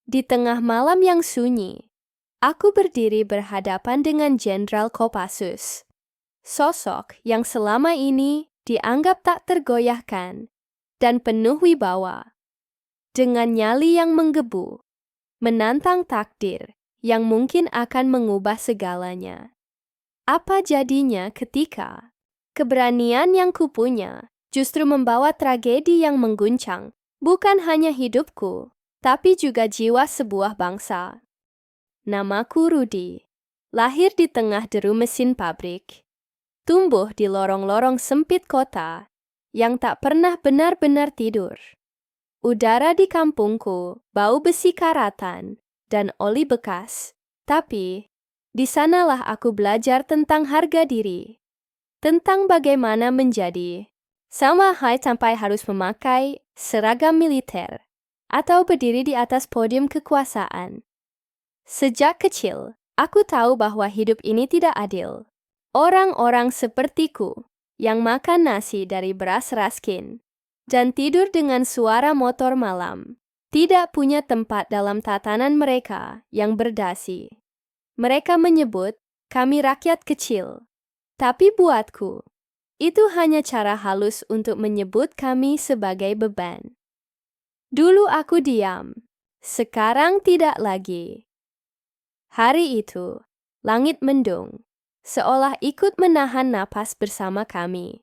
Di tengah malam yang sunyi, aku berdiri berhadapan dengan Jenderal Kopassus. Sosok yang selama ini dianggap tak tergoyahkan dan penuh wibawa. Dengan nyali yang menggebu, menantang takdir yang mungkin akan mengubah segalanya. Apa jadinya ketika keberanian yang kupunya justru membawa tragedi yang mengguncang bukan hanya hidupku, tapi juga jiwa sebuah bangsa. Namaku Rudy, lahir di tengah deru mesin pabrik, tumbuh di lorong-lorong sempit kota yang tak pernah benar-benar tidur. Udara di kampungku bau besi karatan dan oli bekas, tapi di sanalah aku belajar tentang harga diri, tentang bagaimana menjadi sama sampai harus memakai seragam militer atau berdiri di atas podium kekuasaan. Sejak kecil, aku tahu bahwa hidup ini tidak adil. Orang-orang sepertiku yang makan nasi dari beras raskin dan tidur dengan suara motor malam tidak punya tempat dalam tatanan mereka yang berdasi. Mereka menyebut kami rakyat kecil, tapi buatku, itu hanya cara halus untuk menyebut kami sebagai beban. Dulu aku diam, sekarang tidak lagi. Hari itu, langit mendung, seolah ikut menahan napas bersama kami.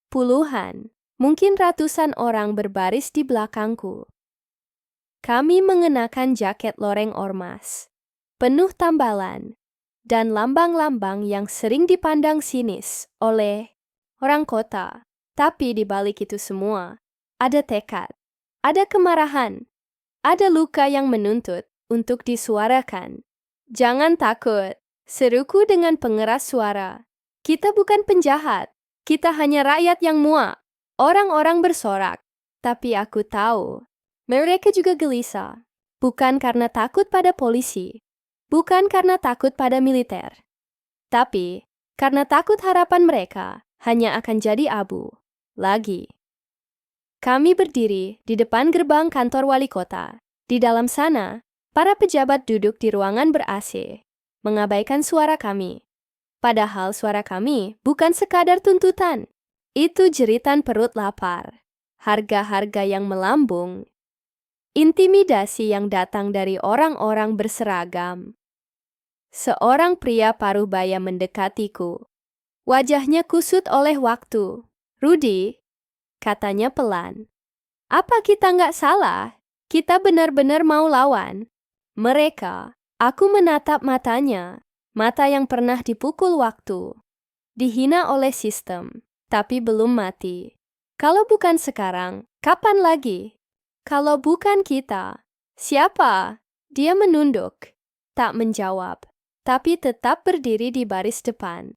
Puluhan, mungkin ratusan orang berbaris di belakangku. Kami mengenakan jaket loreng ormas, penuh tambalan, dan lambang-lambang yang sering dipandang sinis oleh orang kota. Tapi di balik itu semua, ada tekad, ada kemarahan, ada luka yang menuntut untuk disuarakan. Jangan takut, seruku dengan pengeras suara. Kita bukan penjahat, kita hanya rakyat yang muak. Orang-orang bersorak, tapi aku tahu, mereka juga gelisah. Bukan karena takut pada polisi, bukan karena takut pada militer, tapi karena takut harapan mereka hanya akan jadi abu lagi. Kami berdiri di depan gerbang kantor wali kota. Di dalam sana, para pejabat duduk di ruangan ber-AC, mengabaikan suara kami. Padahal suara kami bukan sekadar tuntutan. Itu jeritan perut lapar, harga-harga yang melambung, intimidasi yang datang dari orang-orang berseragam. Seorang pria paruh baya mendekatiku. Wajahnya kusut oleh waktu. Rudy, katanya pelan. Apa kita nggak salah? Kita benar-benar mau lawan. Mereka, aku menatap matanya. Mata yang pernah dipukul waktu. Dihina oleh sistem, tapi belum mati. Kalau bukan sekarang, kapan lagi? Kalau bukan kita, siapa? Dia menunduk, tak menjawab, tapi tetap berdiri di baris depan.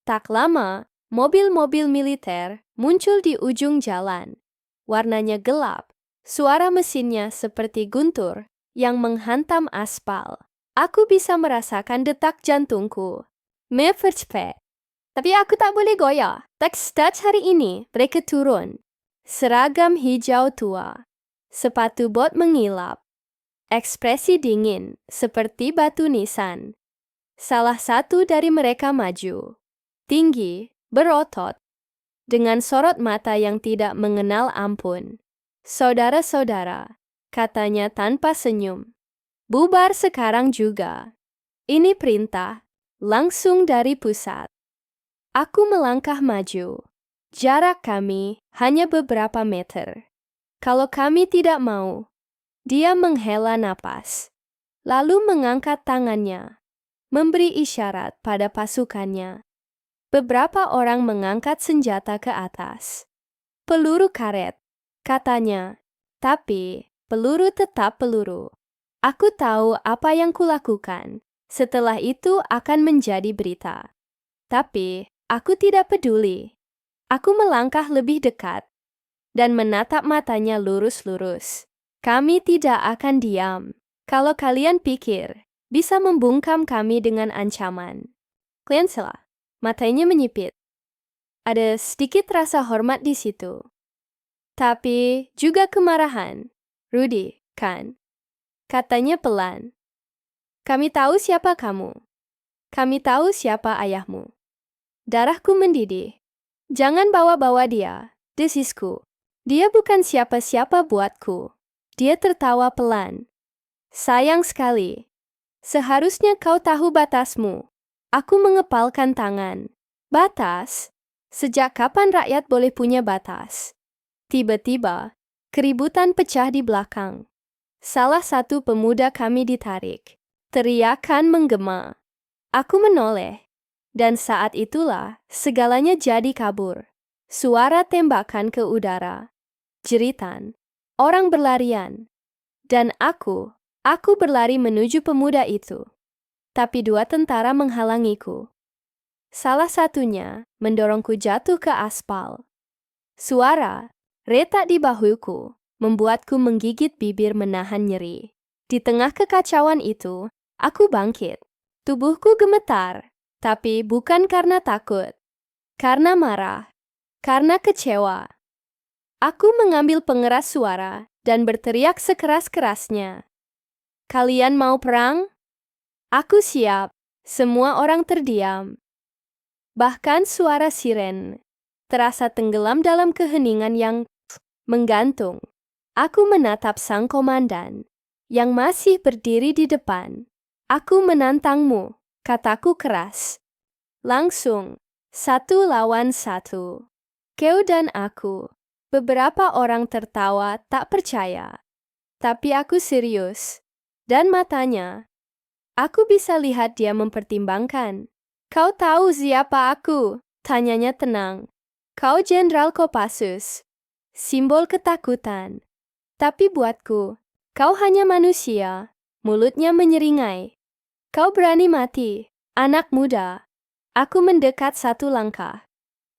Tak lama, mobil-mobil militer muncul di ujung jalan. Warnanya gelap, suara mesinnya seperti guntur yang menghantam aspal. Aku bisa merasakan detak jantungku. Mevercepet. Tapi aku tak boleh goyah. Touch hari ini, mereka turun. Seragam hijau tua. Sepatu bot mengilap. Ekspresi dingin, seperti batu nisan. Salah satu dari mereka maju. Tinggi, berotot. Dengan sorot mata yang tidak mengenal ampun. Saudara-saudara, katanya tanpa senyum. Bubar sekarang juga. Ini perintah, langsung dari pusat. Aku melangkah maju. Jarak kami hanya beberapa meter. Kalau kami tidak mau, dia menghela napas. Lalu mengangkat tangannya, memberi isyarat pada pasukannya. Beberapa orang mengangkat senjata ke atas. Peluru karet, katanya. Tapi, peluru tetap peluru. Aku tahu apa yang kulakukan. Setelah itu akan menjadi berita. Tapi, aku tidak peduli. Aku melangkah lebih dekat dan menatap matanya lurus-lurus. Kami tidak akan diam. Kalau kalian pikir bisa membungkam kami dengan ancaman. Kalian salah. Matanya menyipit. Ada sedikit rasa hormat di situ. Tapi juga kemarahan. Rudy, kan? Katanya pelan. Kami tahu siapa kamu. Kami tahu siapa ayahmu. Darahku mendidih. Jangan bawa-bawa dia, desisku. Dia bukan siapa-siapa buatku. Dia tertawa pelan. Sayang sekali. Seharusnya kau tahu batasmu. Aku mengepalkan tangan. Batas? Sejak kapan rakyat boleh punya batas? Tiba-tiba, keributan pecah di belakang. Salah satu pemuda kami ditarik. Teriakan menggema. Aku menoleh. Dan saat itulah segalanya jadi kabur. Suara tembakan ke udara. Jeritan. Orang berlarian. Dan aku berlari menuju pemuda itu. Tapi dua tentara menghalangiku. Salah satunya mendorongku jatuh ke aspal. Suara retak di bahuku membuatku menggigit bibir menahan nyeri. Di tengah kekacauan itu, aku bangkit. Tubuhku gemetar, tapi bukan karena takut. Karena marah. Karena kecewa. Aku mengambil pengeras suara dan berteriak sekeras-kerasnya. Kalian mau perang? Aku siap. Semua orang terdiam. Bahkan suara siren terasa tenggelam dalam keheningan yang menggantung. Aku menatap sang komandan yang masih berdiri di depan. Aku menantangmu, kataku keras. Langsung, 1 lawan 1. Kau dan aku. Beberapa orang tertawa tak percaya. Tapi aku serius. Dan matanya, aku bisa lihat dia mempertimbangkan. Kau tahu siapa aku? Tanyanya tenang. Kau Jenderal Kopassus. Simbol ketakutan. Tapi buatku, kau hanya manusia. Mulutnya menyeringai. Kau berani mati, anak muda. Aku mendekat 1 langkah.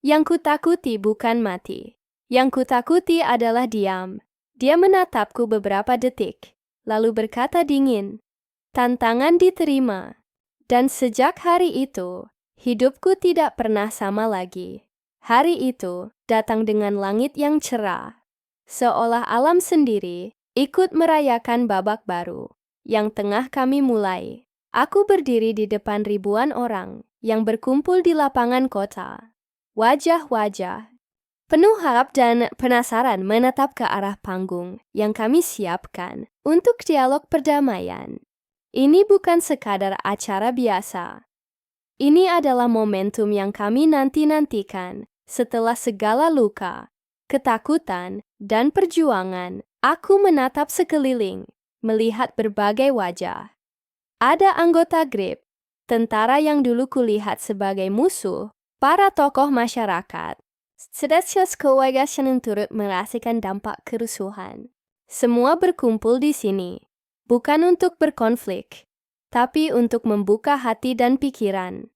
Yang kutakuti bukan mati. Yang kutakuti adalah diam. Dia menatapku beberapa detik, lalu berkata dingin, tantangan diterima. Dan sejak hari itu, hidupku tidak pernah sama lagi. Hari itu datang dengan langit yang cerah. Seolah alam sendiri ikut merayakan babak baru yang tengah kami mulai. Aku berdiri di depan ribuan orang yang berkumpul di lapangan kota. Wajah-wajah penuh harap dan penasaran menatap ke arah panggung yang kami siapkan untuk dialog perdamaian. Ini bukan sekadar acara biasa. Ini adalah momentum yang kami nanti-nantikan setelah segala luka, ketakutan, dan perjuangan. Aku menatap sekeliling, melihat berbagai wajah. Ada anggota GRIP, tentara yang dulu kulihat sebagai musuh, para tokoh masyarakat, sedasius keluarga yang turut merasakan dampak kerusuhan. Semua berkumpul di sini, bukan untuk berkonflik, tapi untuk membuka hati dan pikiran.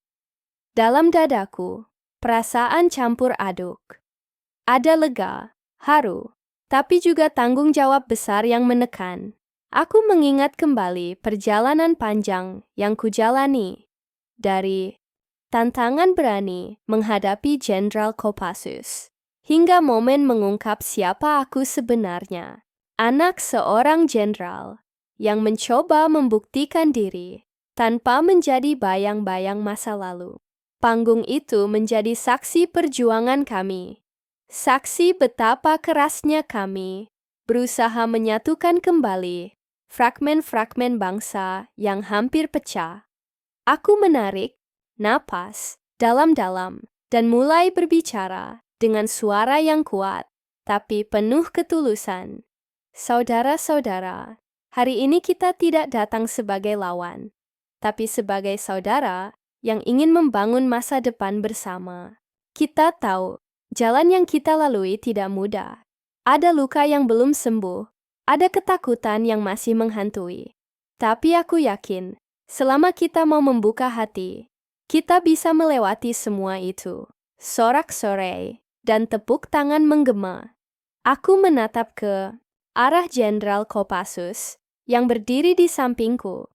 Dalam dadaku, perasaan campur aduk. Ada lega, haru, tapi juga tanggung jawab besar yang menekan. Aku mengingat kembali perjalanan panjang yang kujalani. Dari tantangan berani menghadapi Jenderal Kopassus, hingga momen mengungkap siapa aku sebenarnya. Anak seorang jenderal yang mencoba membuktikan diri tanpa menjadi bayang-bayang masa lalu. Panggung itu menjadi saksi perjuangan kami. Saksi betapa kerasnya kami berusaha menyatukan kembali fragmen-fragmen bangsa yang hampir pecah. Aku menarik napas dalam-dalam dan mulai berbicara dengan suara yang kuat, tapi penuh ketulusan. Saudara-saudara, hari ini kita tidak datang sebagai lawan, tapi sebagai saudara yang ingin membangun masa depan bersama. Kita tahu, jalan yang kita lalui tidak mudah. Ada luka yang belum sembuh, ada ketakutan yang masih menghantui. Tapi aku yakin, selama kita mau membuka hati, kita bisa melewati semua itu. Sorak-sorai dan tepuk tangan menggema. Aku menatap ke arah Jenderal Kopassus yang berdiri di sampingku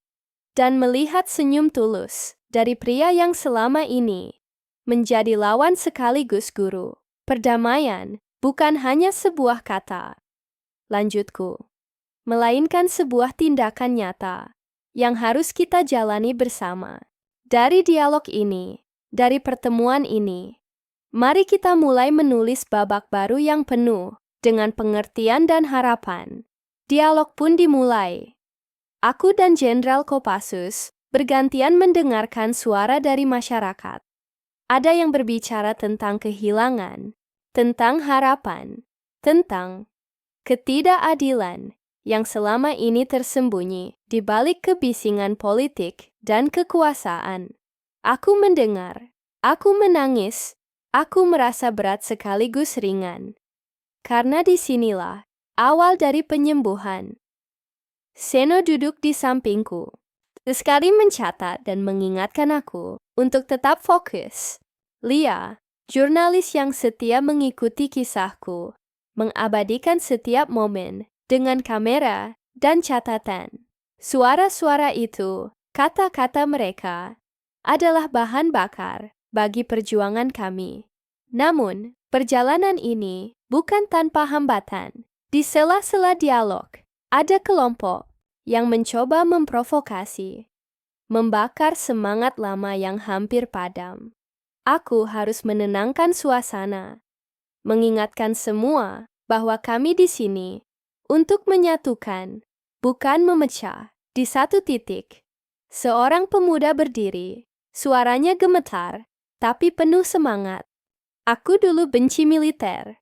dan melihat senyum tulus dari pria yang selama ini menjadi lawan sekaligus guru. Perdamaian bukan hanya sebuah kata. Lanjutku. melainkan sebuah tindakan nyata yang harus kita jalani bersama. Dari dialog ini, dari pertemuan ini, mari kita mulai menulis babak baru yang penuh dengan pengertian dan harapan. Dialog pun dimulai. Aku dan Jenderal Kopassus bergantian mendengarkan suara dari masyarakat. Ada yang berbicara tentang kehilangan, tentang harapan, tentang ketidakadilan yang selama ini tersembunyi di balik kebisingan politik dan kekuasaan. Aku mendengar, aku menangis, aku merasa berat sekaligus ringan. Karena disinilah awal dari penyembuhan. Seno duduk di sampingku. Sekali mencatat dan mengingatkan aku untuk tetap fokus. Lia, jurnalis yang setia mengikuti kisahku, mengabadikan setiap momen dengan kamera dan catatan. Suara-suara itu, kata-kata mereka, adalah bahan bakar bagi perjuangan kami. Namun, perjalanan ini bukan tanpa hambatan. Di sela-sela dialog, ada kelompok yang mencoba memprovokasi, membakar semangat lama yang hampir padam. Aku harus menenangkan suasana, mengingatkan semua bahwa kami di sini untuk menyatukan, bukan memecah. Di satu titik, seorang pemuda berdiri, suaranya gemetar, tapi penuh semangat. Aku dulu benci militer.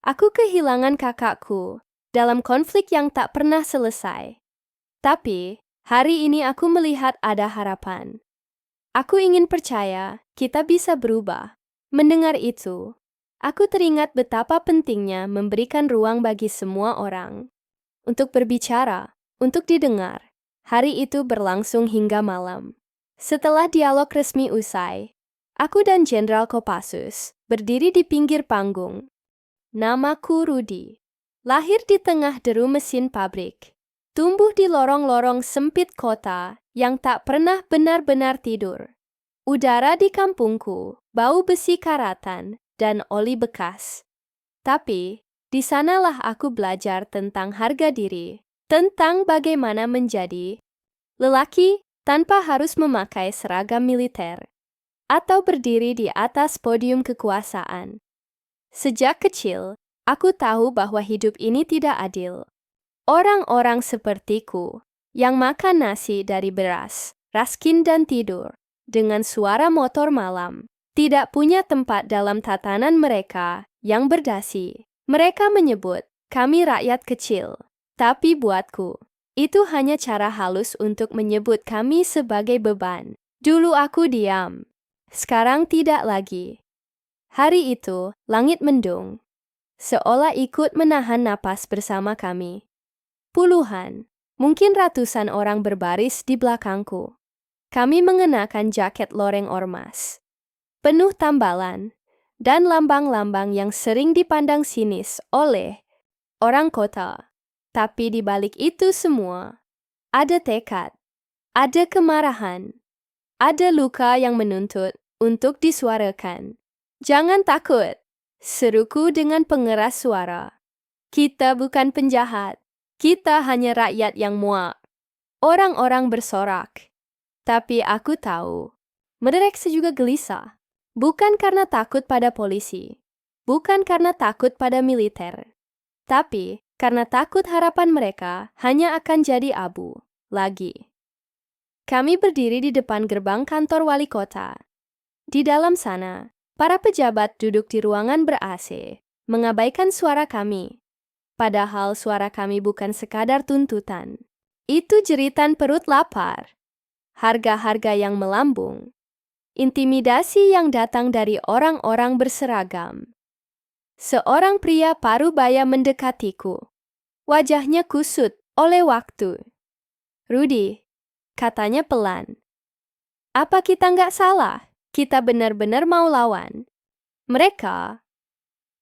Aku kehilangan kakakku dalam konflik yang tak pernah selesai. Tapi, hari ini aku melihat ada harapan. Aku ingin percaya kita bisa berubah. Mendengar itu, aku teringat betapa pentingnya memberikan ruang bagi semua orang untuk berbicara, untuk didengar. Hari itu berlangsung hingga malam. Setelah dialog resmi usai, aku dan Jenderal Kopassus berdiri di pinggir panggung. Namaku Rudi. Lahir di tengah deru mesin pabrik. Tumbuh di lorong-lorong sempit kota yang tak pernah benar-benar tidur. Udara di kampungku bau besi karatan dan oli bekas. Tapi, di sanalah aku belajar tentang harga diri, tentang bagaimana menjadi lelaki tanpa harus memakai seragam militer atau berdiri di atas podium kekuasaan. Sejak kecil, aku tahu bahwa hidup ini tidak adil. Orang-orang sepertiku yang makan nasi dari beras, raskin dan tidur dengan suara motor malam tidak punya tempat dalam tatanan mereka yang berdasi. Mereka menyebut kami rakyat kecil, tapi buatku itu hanya cara halus untuk menyebut kami sebagai beban. Dulu aku diam, sekarang tidak lagi. Hari itu langit mendung, seolah ikut menahan napas bersama kami. Puluhan, mungkin ratusan orang berbaris di belakangku. Kami mengenakan jaket loreng ormas, penuh tambalan, dan lambang-lambang yang sering dipandang sinis oleh orang kota. Tapi di balik itu semua, ada tekad, ada kemarahan, ada luka yang menuntut untuk disuarakan. Jangan takut, seruku dengan pengeras suara. Kita bukan penjahat. Kita hanya rakyat yang muak. Orang-orang bersorak. Tapi aku tahu, mereka juga gelisah. Bukan karena takut pada polisi. Bukan karena takut pada militer. Tapi karena takut harapan mereka hanya akan jadi abu lagi. Kami berdiri di depan gerbang kantor wali kota. Di dalam sana, para pejabat duduk di ruangan ber-AC, mengabaikan suara kami. Padahal suara kami bukan sekadar tuntutan. Itu jeritan perut lapar, harga-harga yang melambung, intimidasi yang datang dari orang-orang berseragam. Seorang pria parubaya mendekatiku. Wajahnya kusut oleh waktu. Rudi, katanya pelan. Apa kita nggak salah? Kita benar-benar mau lawan. Mereka.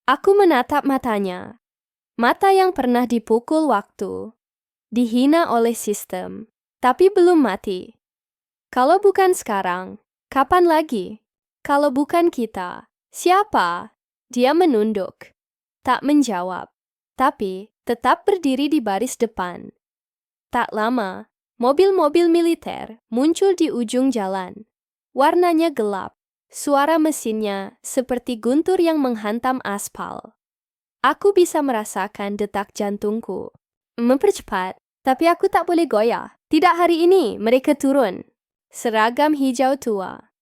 Aku menatap matanya. Mata yang pernah dipukul waktu, dihina oleh sistem, tapi belum mati. Kalau bukan sekarang, kapan lagi? Kalau bukan kita, siapa? Dia menunduk, tak menjawab. Tapi, tetap berdiri di baris depan. Tak lama, mobil-mobil militer muncul di ujung jalan. Warnanya gelap, suara mesinnya seperti guntur yang menghantam aspal. Aku bisa merasakan detak jantungku mempercepat, tapi aku tak boleh goyah. Tidak hari ini, mereka turun. Seragam hijau tua,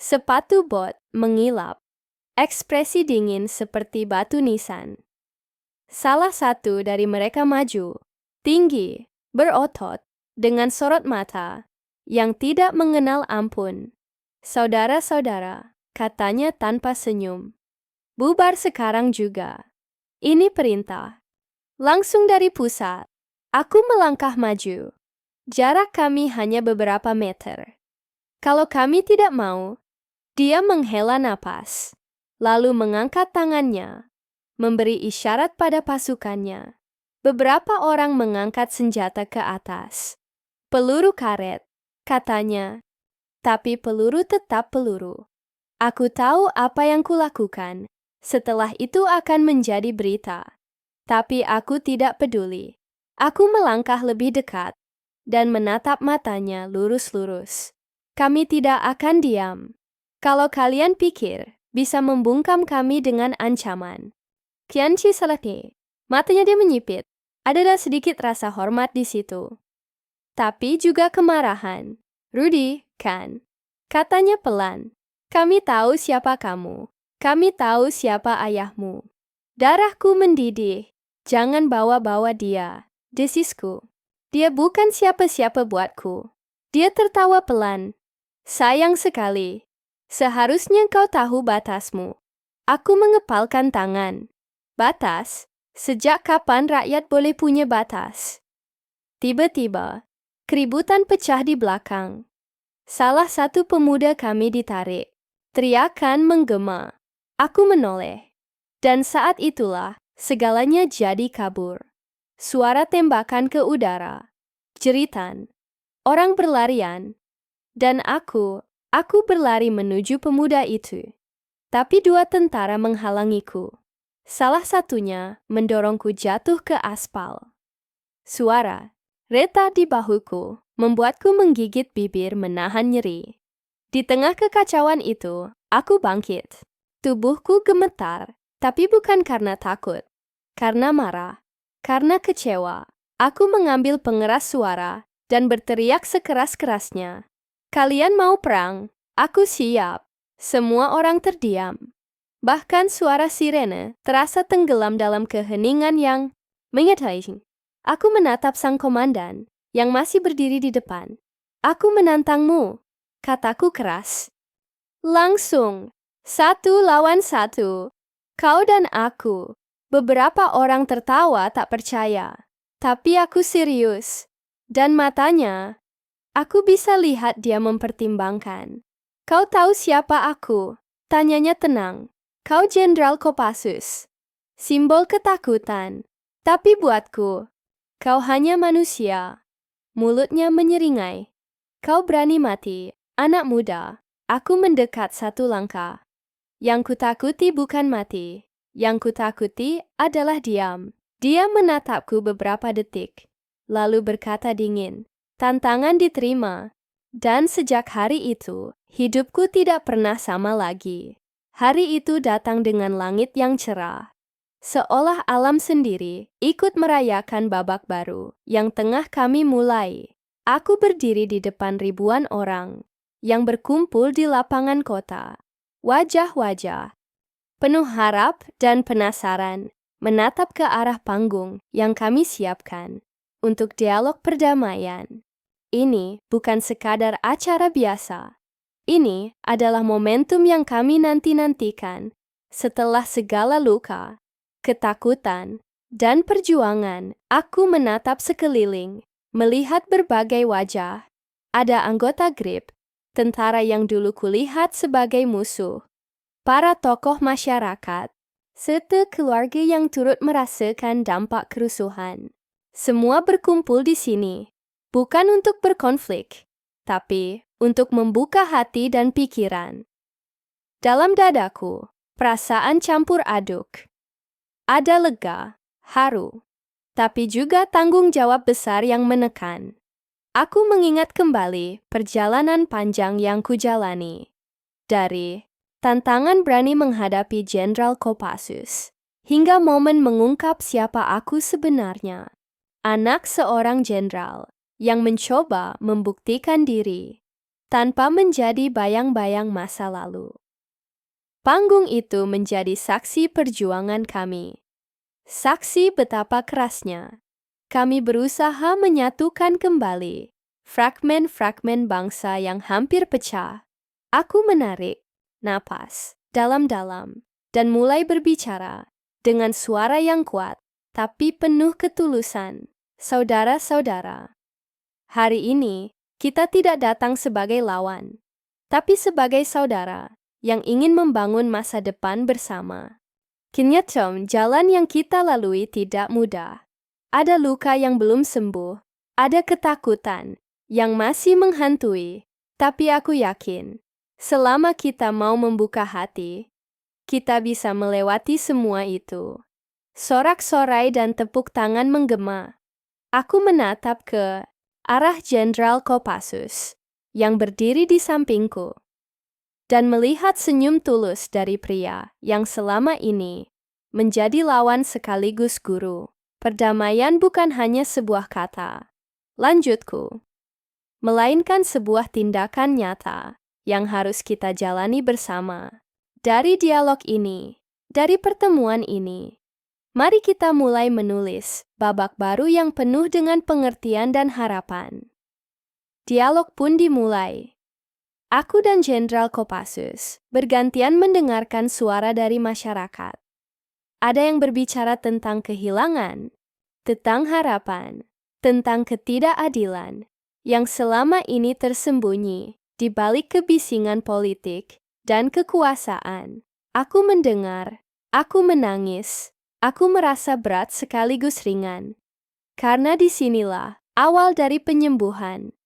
sepatu bot mengilap, ekspresi dingin seperti batu nisan. Salah satu dari mereka maju, tinggi, berotot, dengan sorot mata yang tidak mengenal ampun. Saudara-saudara, katanya tanpa senyum. Bubar sekarang juga. Ini perintah. Langsung dari pusat, aku melangkah maju. Jarak kami hanya beberapa meter. Kalau kami tidak mau, dia menghela napas, lalu mengangkat tangannya, memberi isyarat pada pasukannya. Beberapa orang mengangkat senjata ke atas. Peluru karet, katanya. Tapi peluru tetap peluru. Aku tahu apa yang kulakukan. Setelah itu akan menjadi berita. Tapi aku tidak peduli. Aku melangkah lebih dekat dan menatap matanya lurus-lurus. Kami tidak akan diam. Kalau kalian pikir bisa membungkam kami dengan ancaman. Kianci selesai. Matanya dia menyipit. Ada sedikit rasa hormat di situ. Tapi juga kemarahan. Rudy, kan? Katanya pelan. Kami tahu siapa kamu. Kami tahu siapa ayahmu. Darahku mendidih. Jangan bawa-bawa dia, desisku. Dia bukan siapa-siapa buatku. Dia tertawa pelan. Sayang sekali. Seharusnya kau tahu batasmu. Aku mengepalkan tangan. Batas? Sejak kapan rakyat boleh punya batas? Tiba-tiba, keributan pecah di belakang. Salah satu pemuda kami ditarik. Teriakan menggema. Aku menoleh. Dan saat itulah, segalanya jadi kabur. Suara tembakan ke udara. Jeritan. Orang berlarian. Dan aku berlari menuju pemuda itu. Tapi dua tentara menghalangiku. Salah satunya mendorongku jatuh ke aspal. Suara retak di bahuku membuatku menggigit bibir menahan nyeri. Di tengah kekacauan itu, aku bangkit. Tubuhku gemetar, tapi bukan karena takut. Karena marah. Karena kecewa. Aku mengambil pengeras suara dan berteriak sekeras-kerasnya. Kalian mau perang? Aku siap. Semua orang terdiam. Bahkan suara sirene terasa tenggelam dalam keheningan yang mengetahui. Aku menatap sang komandan yang masih berdiri di depan. Aku menantangmu, kataku keras. Langsung, 1 lawan 1. Kau dan aku. Beberapa orang tertawa tak percaya. Tapi aku serius. Dan matanya, aku bisa lihat dia mempertimbangkan. Kau tahu siapa aku? Tanyanya tenang. Kau Jenderal Kopassus. Simbol ketakutan. Tapi buatku, kau hanya manusia. Mulutnya menyeringai. Kau berani mati, anak muda. Aku mendekat 1 langkah. Yang kutakuti bukan mati. Yang kutakuti adalah diam. Dia menatapku beberapa detik. Lalu berkata dingin, tantangan diterima. Dan sejak hari itu, hidupku tidak pernah sama lagi. Hari itu datang dengan langit yang cerah. Seolah alam sendiri ikut merayakan babak baru yang tengah kami mulai. Aku berdiri di depan ribuan orang yang berkumpul di lapangan kota. Wajah-wajah penuh harap dan penasaran menatap ke arah panggung yang kami siapkan untuk dialog perdamaian. Ini bukan sekadar acara biasa. Ini adalah momentum yang kami nanti-nantikan setelah segala luka, ketakutan, dan perjuangan. Aku menatap sekeliling, melihat berbagai wajah. Ada anggota GRIP, tentara yang dulu kulihat sebagai musuh, para tokoh masyarakat, serta keluarga yang turut merasakan dampak kerusuhan. Semua berkumpul di sini, bukan untuk berkonflik, tapi untuk membuka hati dan pikiran. Dalam dadaku, perasaan campur aduk. Ada lega, haru, tapi juga tanggung jawab besar yang menekan. Aku mengingat kembali perjalanan panjang yang kujalani. Dari tantangan berani menghadapi Jenderal Kopassus, hingga momen mengungkap siapa aku sebenarnya. Anak seorang jenderal yang mencoba membuktikan diri tanpa menjadi bayang-bayang masa lalu. Panggung itu menjadi saksi perjuangan kami. Saksi betapa kerasnya kami berusaha menyatukan kembali fragmen-fragmen bangsa yang hampir pecah. Aku menarik napas dalam-dalam dan mulai berbicara dengan suara yang kuat tapi penuh ketulusan. Saudara-saudara, hari ini kita tidak datang sebagai lawan, tapi sebagai saudara yang ingin membangun masa depan bersama. Kenyataan jalan yang kita lalui tidak mudah. Ada luka yang belum sembuh, ada ketakutan yang masih menghantui, tapi aku yakin, selama kita mau membuka hati, kita bisa melewati semua itu. Sorak-sorai dan tepuk tangan menggema. Aku menatap ke arah Jenderal Kopassus yang berdiri di sampingku dan melihat senyum tulus dari pria yang selama ini menjadi lawan sekaligus guru. Perdamaian bukan hanya sebuah kata, lanjutku, melainkan sebuah tindakan nyata yang harus kita jalani bersama. Dari dialog ini, dari pertemuan ini, mari kita mulai menulis babak baru yang penuh dengan pengertian dan harapan. Dialog pun dimulai. Aku dan Jenderal Kopassus bergantian mendengarkan suara dari masyarakat. Ada yang berbicara tentang kehilangan, tentang harapan, tentang ketidakadilan yang selama ini tersembunyi di balik kebisingan politik dan kekuasaan. Aku mendengar, aku menangis, aku merasa berat sekaligus ringan. Karena disinilah awal dari penyembuhan.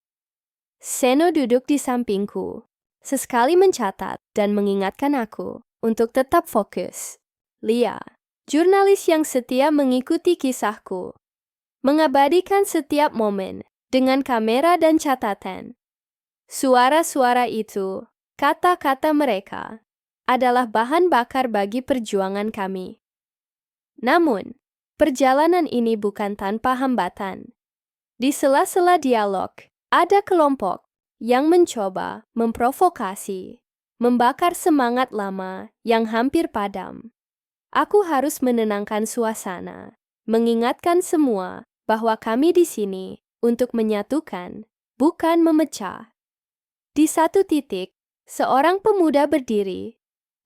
Seno duduk di sampingku, sesekali mencatat dan mengingatkan aku untuk tetap fokus. Lia, jurnalis yang setia mengikuti kisahku, mengabadikan setiap momen dengan kamera dan catatan. Suara-suara itu, kata-kata mereka, adalah bahan bakar bagi perjuangan kami. Namun, perjalanan ini bukan tanpa hambatan. Di sela-sela dialog, ada kelompok yang mencoba memprovokasi, membakar semangat lama yang hampir padam. Aku harus menenangkan suasana, mengingatkan semua bahwa kami di sini untuk menyatukan, bukan memecah. Di satu titik, seorang pemuda berdiri.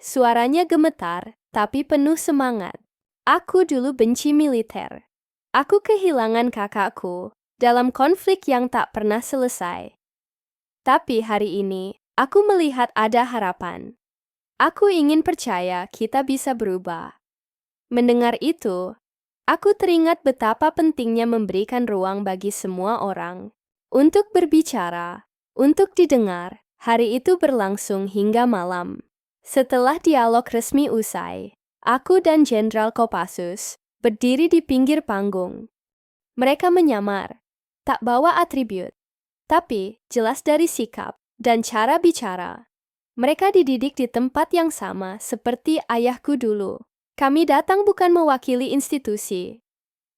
Suaranya gemetar, tapi penuh semangat. Aku dulu benci militer. Aku kehilangan kakakku dalam konflik yang tak pernah selesai. Tapi hari ini, aku melihat ada harapan. Aku ingin percaya kita bisa berubah. Mendengar itu, aku teringat betapa pentingnya memberikan ruang bagi semua orang untuk berbicara, untuk didengar. Hari itu berlangsung hingga malam. Setelah dialog resmi usai, aku dan Jenderal Kopassus berdiri di pinggir panggung. Mereka menyamar, tak bawa atribut, tapi jelas dari sikap dan cara bicara. Mereka dididik di tempat yang sama seperti ayahku dulu. Kami datang bukan mewakili institusi,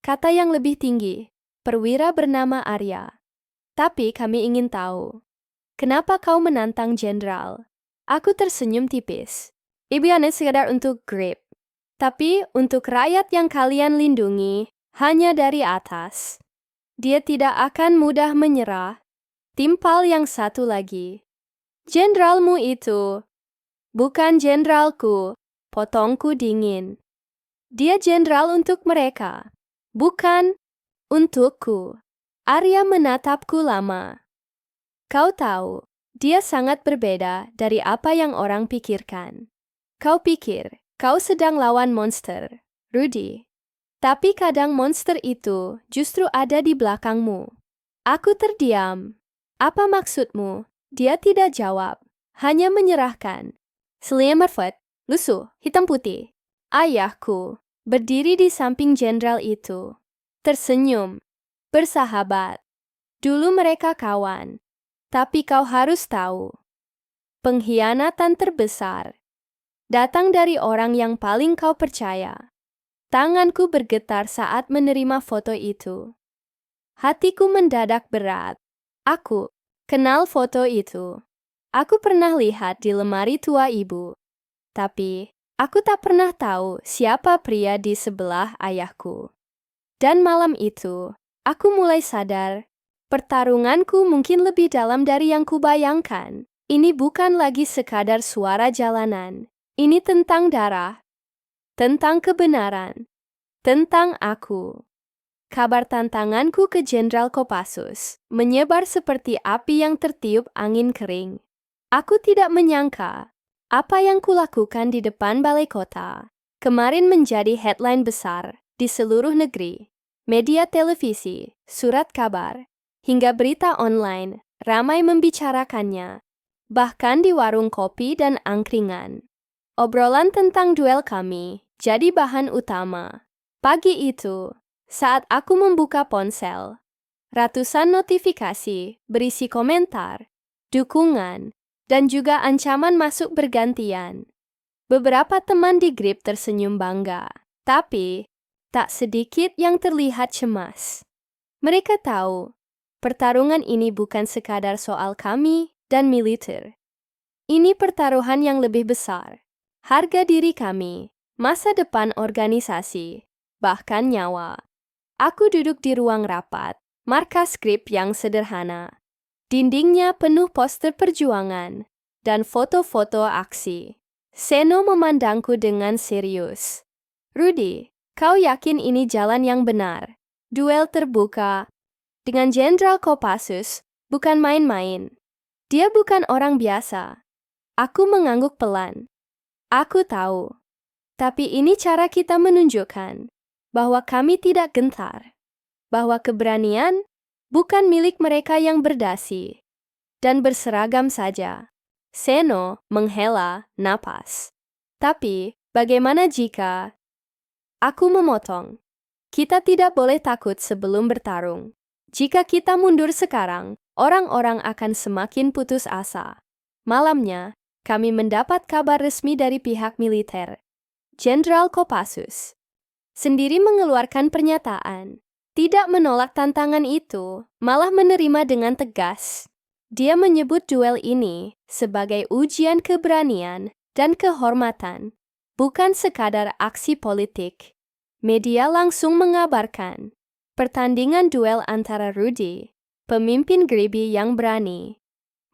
kata yang lebih tinggi, perwira bernama Arya. Tapi kami ingin tahu, kenapa kau menantang jenderal? Aku tersenyum tipis. Bukan sekadar untuk grip, tapi untuk rakyat yang kalian lindungi hanya dari atas. Dia tidak akan mudah menyerah. Timpal yang satu lagi. Jenderalmu itu bukan jenderalku, potongku dingin. Dia jenderal untuk mereka, bukan untukku. Arya menatapku lama. Kau tahu, dia sangat berbeda dari apa yang orang pikirkan. Kau pikir, kau sedang lawan monster, Rudy. Tapi kadang monster itu justru ada di belakangmu. Aku terdiam. Apa maksudmu? Dia tidak jawab, hanya menyerahkan. Selimut lusuh, hitam putih. Ayahku berdiri di samping jenderal itu. tersenyum. Bersahabat. Dulu mereka kawan. Tapi kau harus tahu. Pengkhianatan terbesar datang dari orang yang paling kau percaya. Tanganku bergetar saat menerima foto itu. Hatiku mendadak berat. Aku kenal foto itu. Aku pernah lihat di lemari tua ibu. Tapi, aku tak pernah tahu siapa pria di sebelah ayahku. Dan malam itu, aku mulai sadar, pertarunganku mungkin lebih dalam dari yang kubayangkan. Ini bukan lagi sekadar suara jalanan. Ini tentang darah, tentang kebenaran, tentang aku. Kabar tantanganku ke Jenderal Kopassus menyebar seperti api yang tertiup angin kering. Aku tidak menyangka apa yang kulakukan di depan balai kota kemarin menjadi headline besar di seluruh negeri. Media televisi, surat kabar, hingga berita online ramai membicarakannya, bahkan di warung kopi dan angkringan. Obrolan tentang duel kami jadi bahan utama. Pagi itu, saat aku membuka ponsel, ratusan notifikasi berisi komentar, dukungan, dan juga ancaman masuk bergantian. Beberapa teman di grup tersenyum bangga, tapi tak sedikit yang terlihat cemas. Mereka tahu, pertarungan ini bukan sekadar soal kami dan militer. Ini pertaruhan yang lebih besar. Harga diri kami, masa depan organisasi, bahkan nyawa. Aku duduk di ruang rapat, markas skrip yang sederhana. Dindingnya penuh poster perjuangan dan foto-foto aksi. Seno memandangku dengan serius. Rudy, kau yakin ini jalan yang benar? Duel terbuka dengan Jenderal Kopassus bukan main-main. Dia bukan orang biasa. Aku mengangguk pelan. Aku tahu. Tapi ini cara kita menunjukkan bahwa kami tidak gentar, bahwa keberanian bukan milik mereka yang berdasi dan berseragam saja. Seno menghela napas. Tapi, bagaimana jika aku memotong? Kita tidak boleh takut sebelum bertarung. Jika kita mundur sekarang, orang-orang akan semakin putus asa. Malamnya, kami mendapat kabar resmi dari pihak militer. Jenderal Kopassus sendiri mengeluarkan pernyataan, tidak menolak tantangan itu, malah menerima dengan tegas. Dia menyebut duel ini sebagai ujian keberanian dan kehormatan, bukan sekadar aksi politik. Media langsung mengabarkan pertandingan duel antara Rudy, pemimpin Gribi yang berani,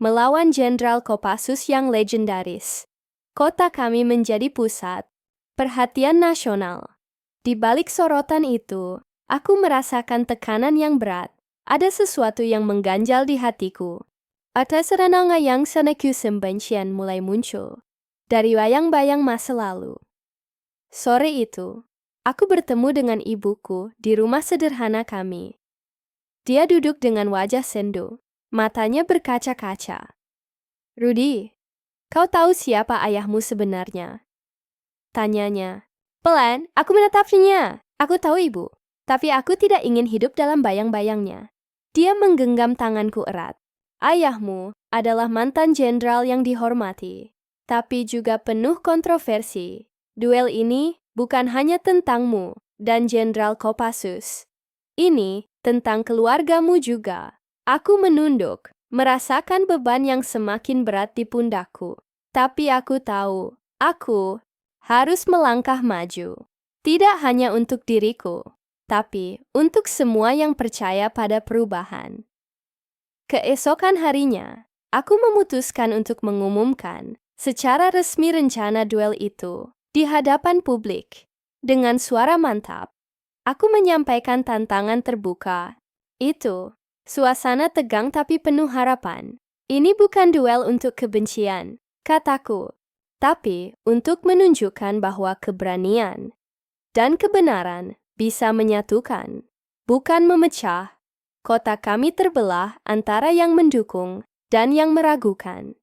melawan Jenderal Kopassus yang legendaris. Kota kami menjadi pusat perhatian nasional. Di balik sorotan itu, aku merasakan tekanan yang berat. Ada sesuatu yang mengganjal di hatiku. Ada serenanga yang seneku sembencian mulai muncul dari bayang-bayang masa lalu. Sore itu, aku bertemu dengan ibuku di rumah sederhana kami. Dia duduk dengan wajah sendu, matanya berkaca-kaca. Rudy, kau tahu siapa ayahmu sebenarnya? Tanyanya. Pelan, aku menatapnya. Aku tahu ibu, tapi aku tidak ingin hidup dalam bayang-bayangnya. Dia menggenggam tanganku erat. Ayahmu adalah mantan jenderal yang dihormati, tapi juga penuh kontroversi. Duel ini bukan hanya tentangmu dan Jenderal Kopassus. Ini tentang keluargamu juga. Aku menunduk, merasakan beban yang semakin berat di pundakku. Tapi aku tahu, aku harus melangkah maju. Tidak hanya untuk diriku, tapi untuk semua yang percaya pada perubahan. Keesokan harinya, aku memutuskan untuk mengumumkan secara resmi rencana duel itu di hadapan publik. Dengan suara mantap, aku menyampaikan tantangan terbuka. Itu, suasana tegang tapi penuh harapan. Ini bukan duel untuk kebencian, kataku, tapi untuk menunjukkan bahwa keberanian dan kebenaran bisa menyatukan, bukan memecah. Kota kami terbelah antara yang mendukung dan yang meragukan.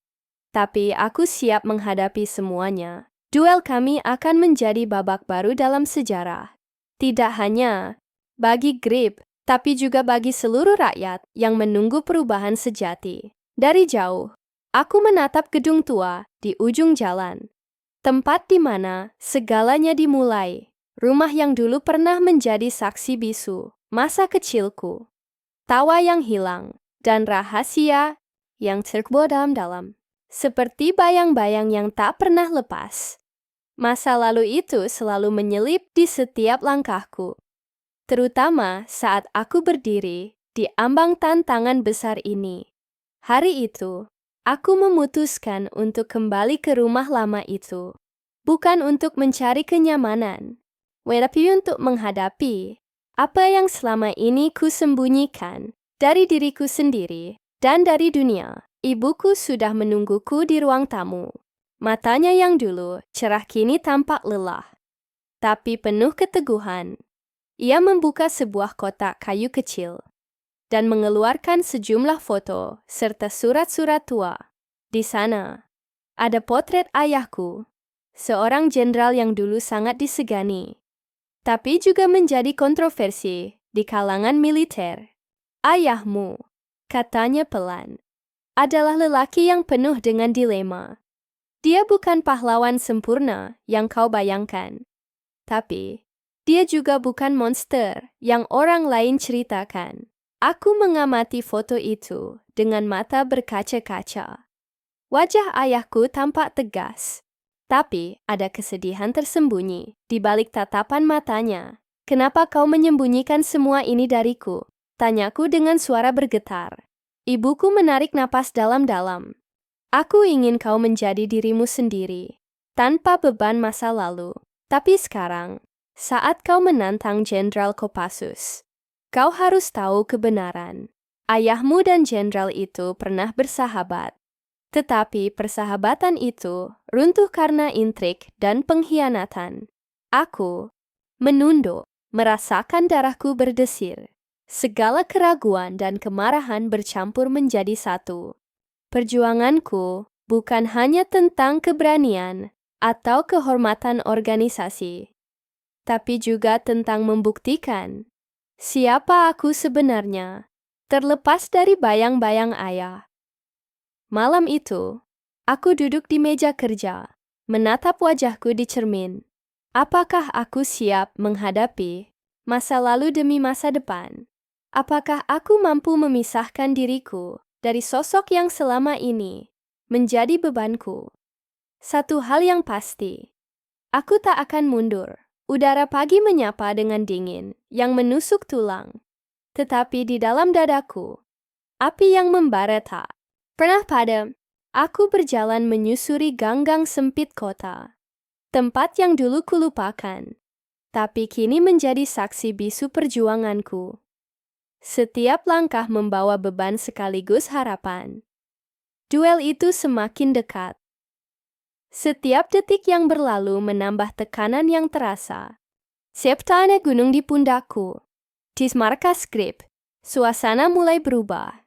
Tapi aku siap menghadapi semuanya. Duel kami akan menjadi babak baru dalam sejarah. Tidak hanya bagi Grip, tapi juga bagi seluruh rakyat yang menunggu perubahan sejati. Dari jauh, aku menatap gedung tua di ujung jalan. Tempat di mana segalanya dimulai. Rumah yang dulu pernah menjadi saksi bisu masa kecilku. Tawa yang hilang, dan rahasia yang terkubur dalam. Seperti bayang-bayang yang tak pernah lepas. Masa lalu itu selalu menyelip di setiap langkahku. Terutama saat aku berdiri di ambang tantangan besar ini. Hari itu, aku memutuskan untuk kembali ke rumah lama itu. Bukan untuk mencari kenyamanan, tetapi untuk menghadapi apa yang selama ini kusembunyikan dari diriku sendiri dan dari dunia. Ibuku sudah menungguku di ruang tamu. Matanya yang dulu cerah kini tampak lelah, tapi penuh keteguhan. Ia membuka sebuah kotak kayu kecil dan mengeluarkan sejumlah foto serta surat-surat tua. Di sana, ada potret ayahku, seorang jenderal yang dulu sangat disegani, tapi juga menjadi kontroversi di kalangan militer. Ayahmu, katanya pelan, adalah lelaki yang penuh dengan dilema. Dia bukan pahlawan sempurna yang kau bayangkan, tapi dia juga bukan monster yang orang lain ceritakan. Aku mengamati foto itu dengan mata berkaca-kaca. Wajah ayahku tampak tegas, tapi ada kesedihan tersembunyi di balik tatapan matanya. Kenapa kau menyembunyikan semua ini dariku? Tanyaku dengan suara bergetar. Ibuku menarik napas dalam-dalam. Aku ingin kau menjadi dirimu sendiri, tanpa beban masa lalu. Tapi sekarang, saat kau menantang Jenderal Kopassus, kau harus tahu kebenaran. Ayahmu dan jenderal itu pernah bersahabat. Tetapi persahabatan itu runtuh karena intrik dan pengkhianatan. Aku menunduk, merasakan darahku berdesir. Segala keraguan dan kemarahan bercampur menjadi satu. Perjuanganku bukan hanya tentang keberanian atau kehormatan organisasi, tapi juga tentang membuktikan siapa aku sebenarnya, terlepas dari bayang-bayang ayah. Malam itu, aku duduk di meja kerja, menatap wajahku di cermin. Apakah aku siap menghadapi masa lalu demi masa depan? Apakah aku mampu memisahkan diriku dari sosok yang selama ini menjadi bebanku? Satu hal yang pasti, aku tak akan mundur. Udara pagi menyapa dengan dingin yang menusuk tulang. Tetapi di dalam dadaku, api yang membara tak pernah padam. Aku berjalan menyusuri gang-gang sempit kota. Tempat yang dulu kulupakan, tapi kini menjadi saksi bisu perjuanganku. Setiap langkah membawa beban sekaligus harapan. Duel itu semakin dekat. Setiap detik yang berlalu menambah tekanan yang terasa. Septane gunung di pundakku. Di markas Grip, suasana mulai berubah.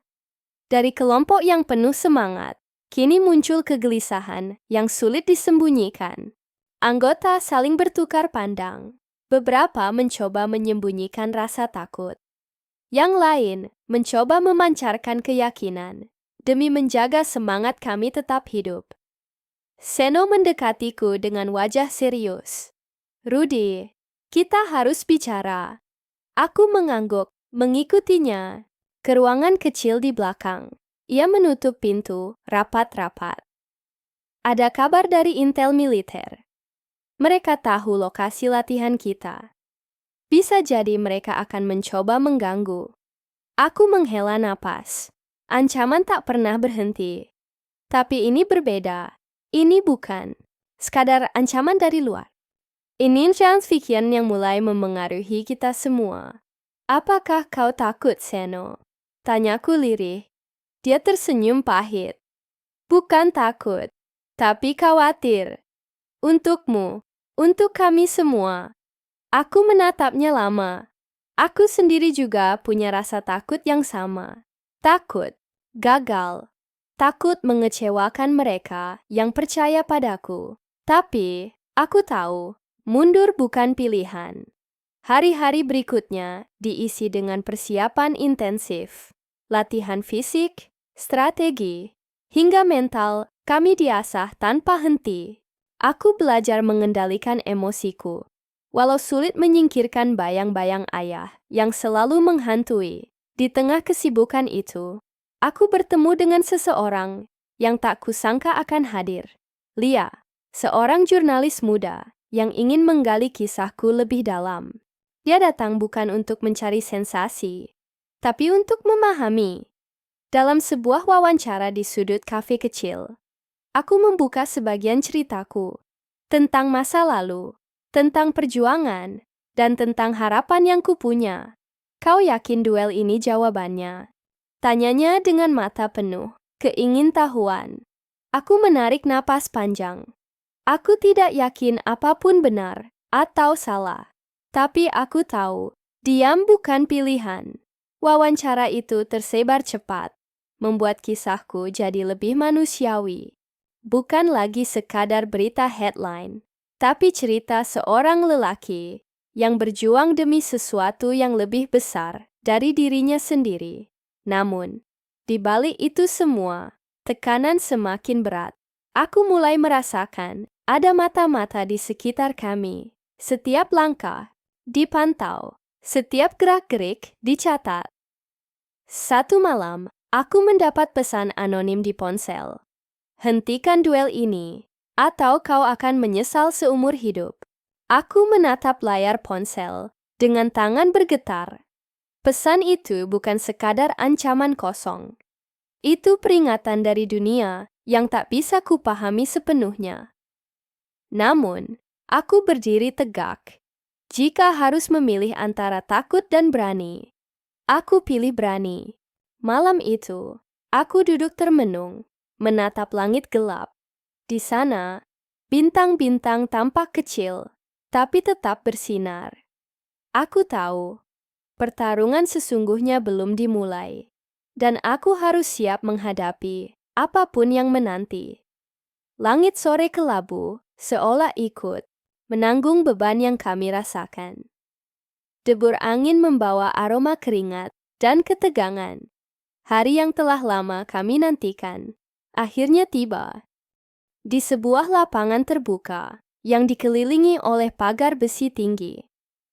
Dari kelompok yang penuh semangat, kini muncul kegelisahan yang sulit disembunyikan. Anggota saling bertukar pandang. Beberapa mencoba menyembunyikan rasa takut. Yang lain mencoba memancarkan keyakinan demi menjaga semangat kami tetap hidup. Seno mendekatiku dengan wajah serius. Rudy, kita harus bicara. Aku mengangguk, mengikutinya ke ruangan kecil di belakang. Ia menutup pintu rapat-rapat. Ada kabar dari intel militer. Mereka tahu lokasi latihan kita. Bisa jadi mereka akan mencoba mengganggu. Aku menghela napas. Ancaman tak pernah berhenti. Tapi ini berbeda. Ini bukan sekadar ancaman dari luar. Ini science fiction yang mulai memengaruhi kita semua. Apakah kau takut, Seno? Tanyaku lirih. Dia tersenyum pahit. Bukan takut, tapi khawatir. Untukmu, untuk kami semua. Aku menatapnya lama. Aku sendiri juga punya rasa takut yang sama. Takut gagal. Takut mengecewakan mereka yang percaya padaku. Tapi, aku tahu, mundur bukan pilihan. Hari-hari berikutnya diisi dengan persiapan intensif, latihan fisik, strategi, hingga mental kami diasah tanpa henti. Aku belajar mengendalikan emosiku, walau sulit menyingkirkan bayang-bayang ayah yang selalu menghantui. Di tengah kesibukan itu, aku bertemu dengan seseorang yang tak kusangka akan hadir. Lia, seorang jurnalis muda yang ingin menggali kisahku lebih dalam. Dia datang bukan untuk mencari sensasi, tapi untuk memahami. Dalam sebuah wawancara di sudut kafe kecil, aku membuka sebagian ceritaku tentang masa lalu, tentang perjuangan, dan tentang harapan yang kupunya. Kau yakin duel ini jawabannya? Tanyanya dengan mata penuh keingintahuan. Aku menarik napas panjang. Aku tidak yakin apapun benar atau salah. Tapi aku tahu, diam bukan pilihan. Wawancara itu tersebar cepat, membuat kisahku jadi lebih manusiawi. Bukan lagi sekadar berita headline, tapi cerita seorang lelaki yang berjuang demi sesuatu yang lebih besar dari dirinya sendiri. Namun, di balik itu semua, tekanan semakin berat. Aku mulai merasakan ada mata-mata di sekitar kami. Setiap langkah dipantau, setiap gerak-gerik dicatat. Satu malam, aku mendapat pesan anonim di ponsel. Hentikan duel ini, atau kau akan menyesal seumur hidup. Aku menatap layar ponsel dengan tangan bergetar. Pesan itu bukan sekadar ancaman kosong. Itu peringatan dari dunia yang tak bisa kupahami sepenuhnya. Namun, aku berdiri tegak. Jika harus memilih antara takut dan berani, aku pilih berani. Malam itu, aku duduk termenung, menatap langit gelap. Di sana, bintang-bintang tampak kecil, tapi tetap bersinar. Aku tahu, pertarungan sesungguhnya belum dimulai, dan aku harus siap menghadapi apapun yang menanti. Langit sore kelabu, seolah ikut menanggung beban yang kami rasakan. Debur angin membawa aroma keringat dan ketegangan. Hari yang telah lama kami nantikan akhirnya tiba. Di sebuah lapangan terbuka yang dikelilingi oleh pagar besi tinggi,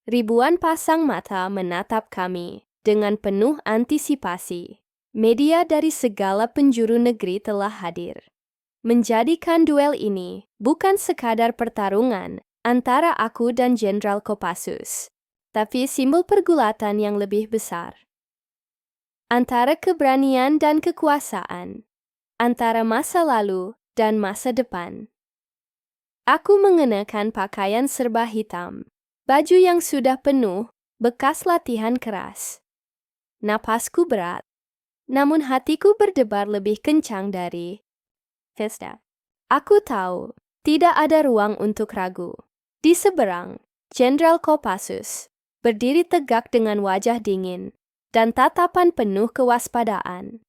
ribuan pasang mata menatap kami dengan penuh antisipasi. Media dari segala penjuru negeri telah hadir, menjadikan duel ini bukan sekadar pertarungan antara aku dan Jenderal Kopassus, tapi simbol pergulatan yang lebih besar. Antara keberanian dan kekuasaan, antara masa lalu dan masa depan. Aku mengenakan pakaian serba hitam, baju yang sudah penuh, bekas latihan keras. Napasku berat, namun hatiku berdebar lebih kencang dari Vesta. Aku tahu, tidak ada ruang untuk ragu. Di seberang, Jenderal Kopassus berdiri tegak dengan wajah dingin dan tatapan penuh kewaspadaan.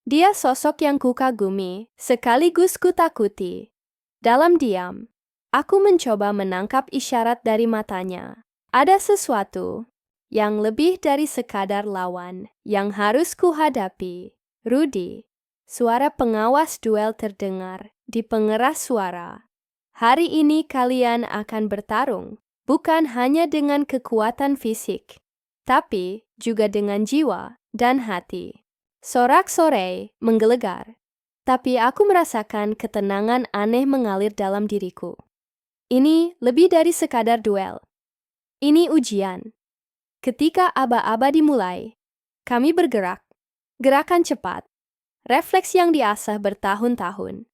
Dia sosok yang kukagumi, sekaligus kutakuti. Dalam diam, aku mencoba menangkap isyarat dari matanya. Ada sesuatu yang lebih dari sekadar lawan yang harus kuhadapi. Rudy, suara pengawas duel terdengar di pengeras suara. Hari ini kalian akan bertarung, bukan hanya dengan kekuatan fisik, tapi juga dengan jiwa dan hati. Sorak-sorai menggelegar, tapi aku merasakan ketenangan aneh mengalir dalam diriku. Ini lebih dari sekadar duel. Ini ujian. Ketika aba-aba dimulai, kami bergerak. Gerakan cepat, refleks yang diasah bertahun-tahun.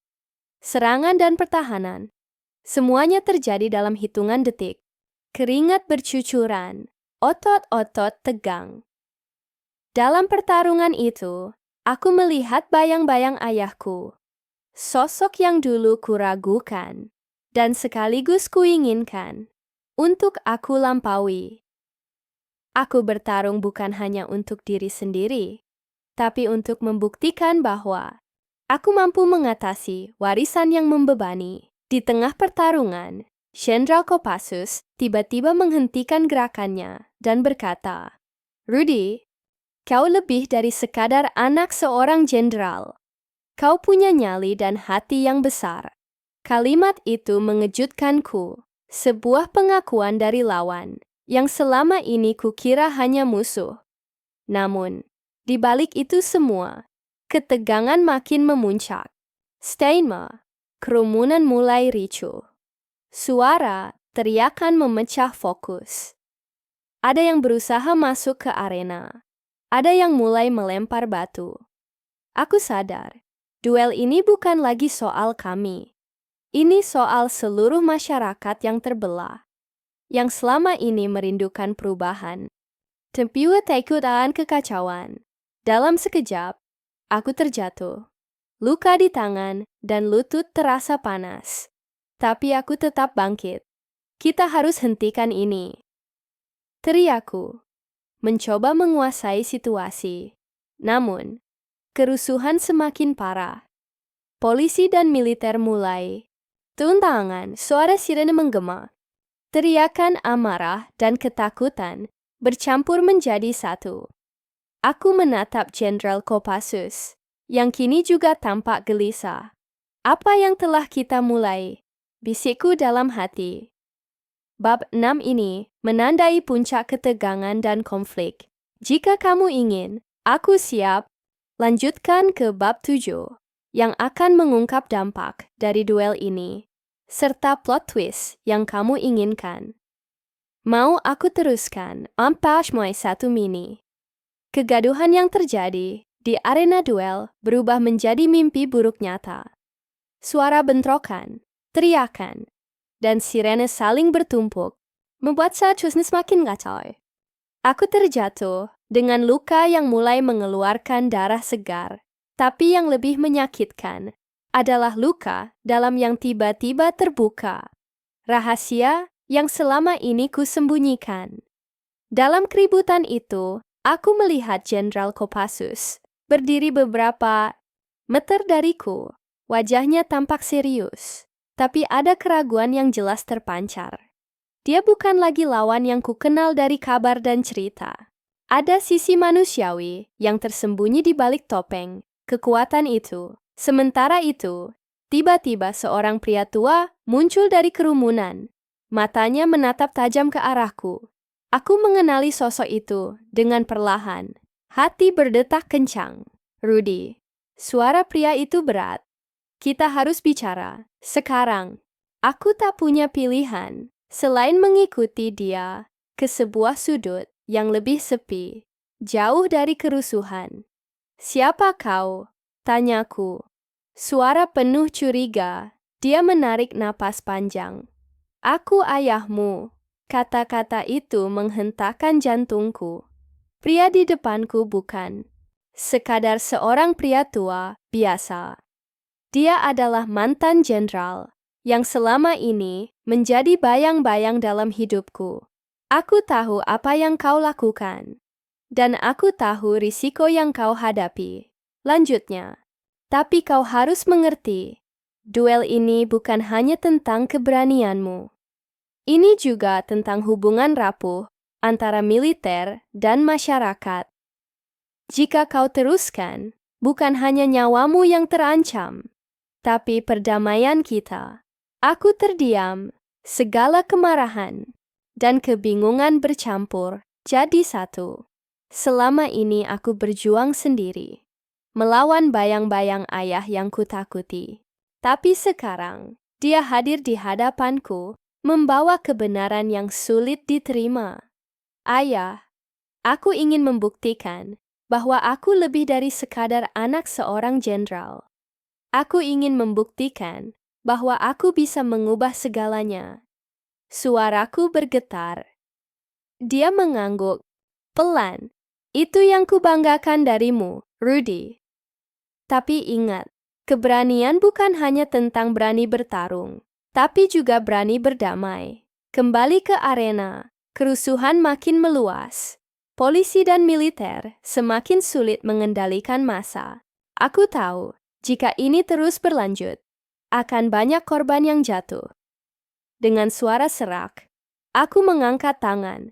Serangan dan pertahanan, semuanya terjadi dalam hitungan detik. Keringat bercucuran, otot-otot tegang. Dalam pertarungan itu, aku melihat bayang-bayang ayahku. Sosok yang dulu kuragukan, dan sekaligus kuinginkan untuk aku lampaui. Aku bertarung bukan hanya untuk diri sendiri, tapi untuk membuktikan bahwa aku mampu mengatasi warisan yang membebani. Di tengah pertarungan, Jenderal Kopassus tiba-tiba menghentikan gerakannya dan berkata, "Rudy, kau lebih dari sekadar anak seorang jenderal. Kau punya nyali dan hati yang besar." Kalimat itu mengejutkanku, sebuah pengakuan dari lawan yang selama ini kukira hanya musuh. Namun, di balik itu semua, ketegangan makin memuncak. Steinma, kerumunan mulai ricuh. Suara, teriakan memecah fokus. Ada yang berusaha masuk ke arena. Ada yang mulai melempar batu. Aku sadar, duel ini bukan lagi soal kami. Ini soal seluruh masyarakat yang terbelah, yang selama ini merindukan perubahan. Tempiwa takut akan kekacauan. Dalam sekejap, aku terjatuh. Luka di tangan dan lutut terasa panas. Tapi aku tetap bangkit. Kita harus hentikan ini. Teriakku, mencoba menguasai situasi. Namun, kerusuhan semakin parah. Polisi dan militer mulai. Tuntangan, suara sirene menggema. Teriakan amarah dan ketakutan bercampur menjadi satu. Aku menatap Jenderal Kopassus, yang kini juga tampak gelisah. "Apa yang telah kita mulai?" bisikku dalam hati. Bab 6 ini menandai puncak ketegangan dan konflik. Jika kamu ingin, aku siap. Lanjutkan ke bab 7, yang akan mengungkap dampak dari duel ini, serta plot twist yang kamu inginkan. Mau aku teruskan? Ampash Moy 1 Mini. Kegaduhan yang terjadi di arena duel berubah menjadi mimpi buruk nyata. Suara bentrokan, teriakan, dan sirene saling bertumpuk, membuat situasi semakin kacau. Aku terjatuh dengan luka yang mulai mengeluarkan darah segar, tapi yang lebih menyakitkan adalah luka dalam yang tiba-tiba terbuka. Rahasia yang selama ini kusembunyikan. Dalam keributan itu, aku melihat Jenderal Kopassus berdiri beberapa meter dariku. Wajahnya tampak serius, tapi ada keraguan yang jelas terpancar. Dia bukan lagi lawan yang kukenal dari kabar dan cerita. Ada sisi manusiawi yang tersembunyi di balik topeng kekuatan itu. Sementara itu, tiba-tiba seorang pria tua muncul dari kerumunan. Matanya menatap tajam ke arahku. Aku mengenali sosok itu dengan perlahan. Hati berdetak kencang. "Rudy." Suara pria itu berat. "Kita harus bicara. Sekarang." Aku tak punya pilihan selain mengikuti dia ke sebuah sudut yang lebih sepi, jauh dari kerusuhan. "Siapa kau?" tanyaku. Suara penuh curiga. Dia menarik napas panjang. "Aku ayahmu." Kata-kata itu menghentakkan jantungku. Pria di depanku bukan sekadar seorang pria tua biasa. Dia adalah mantan jenderal yang selama ini menjadi bayang-bayang dalam hidupku. "Aku tahu apa yang kau lakukan, dan aku tahu risiko yang kau hadapi," lanjutnya. "Tapi kau harus mengerti, duel ini bukan hanya tentang keberanianmu. Ini juga tentang hubungan rapuh antara militer dan masyarakat. Jika kau teruskan, bukan hanya nyawamu yang terancam, tapi perdamaian kita." Aku terdiam, segala kemarahan dan kebingungan bercampur jadi satu. Selama ini aku berjuang sendiri, melawan bayang-bayang ayah yang kutakuti. Tapi sekarang, dia hadir di hadapanku, membawa kebenaran yang sulit diterima. "Ayah, aku ingin membuktikan bahwa aku lebih dari sekadar anak seorang jenderal. Aku ingin membuktikan bahwa aku bisa mengubah segalanya." Suaraku bergetar. Dia mengangguk pelan. "Itu yang kubanggakan darimu, Rudy. Tapi ingat, keberanian bukan hanya tentang berani bertarung, tapi juga berani berdamai." Kembali ke arena, kerusuhan makin meluas. Polisi dan militer semakin sulit mengendalikan massa. Aku tahu, jika ini terus berlanjut, akan banyak korban yang jatuh. Dengan suara serak, aku mengangkat tangan,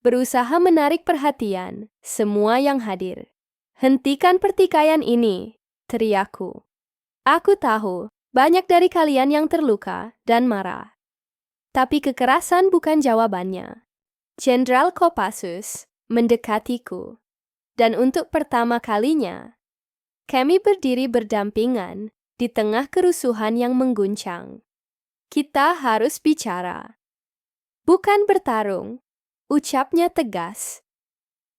berusaha menarik perhatian semua yang hadir. Hentikan pertikaian ini, teriakku. Aku tahu, banyak dari kalian yang terluka dan marah. Tapi kekerasan bukan jawabannya. Jenderal Kopassus mendekatiku. Dan untuk pertama kalinya, kami berdiri berdampingan di tengah kerusuhan yang mengguncang. Kita harus bicara. Bukan bertarung, ucapnya tegas.